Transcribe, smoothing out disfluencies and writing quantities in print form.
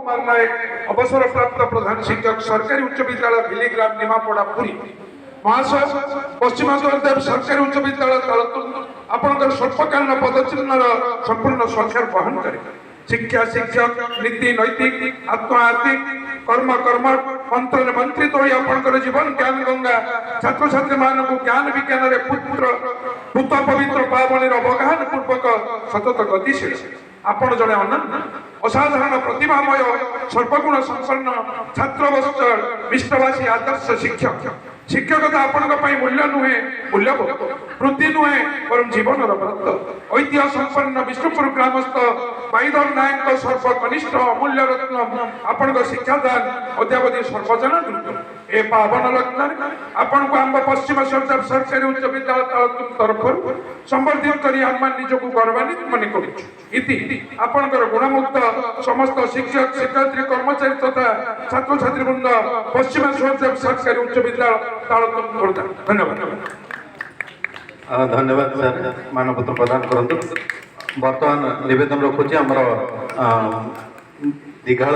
कुमार नायक अवसर प्राप्त प्रधान शिक्षक सरकारी उच्च विद्यालय भिलीग्राम निमापड़ा पुरी महाशय पश्चिमांचल सरकारी उच्च विद्यालय तालतुंद आपंकर स्वल्पकालीन पदचिन्हर संपूर्ण संख्या बहन करे शिक्षा शिक्षक नीति नैतिक आत्मा आर्थिक कर्म कर्म मंत्र मंत्रित हो आपंकर जीवन ज्ञान गंगा छात्र छात्री मान ज्ञान विज्ञान पुत्र पूत पवित्र पावनी अवगाहन पूर्वक सतत गतिशील आपण जड़े अनन्य असाधारण प्रतिभामय सर्वगुण संपन्न छात्रवत्सल विष्टवासी आदर्श शिक्षक शिक्षकता आपण मूल्य नुहे मूल्य वृत्ति नुहे वर जीवन व्रत ऐतिह्य संपन्न विष्णुपुर ग्रामस्थ बाईधर नायक सर्वकनिष्ठ अमूल्य रत्न आपण शिक्षादान अद्यावधि सर्वजना ए पावन लग्न आपण को आम पश्चिम सरकारी उच्च विद्यालय तालतुंद तरफ संबर्धित करी आम निजक गौरवान्वित मन कर गुणमुक्त समस्त शिक्षक शिक्षयित्री कर्मचारी तथा छात्र छात्री वृंद पश्चिम सरकारी उच्च विद्यालय तालतुंद खोर्धा धन्यवाद। धन्यवाद सर मानपत्र प्रदान करंतु। बर्तमान निवेदन रखुची आमर दीघा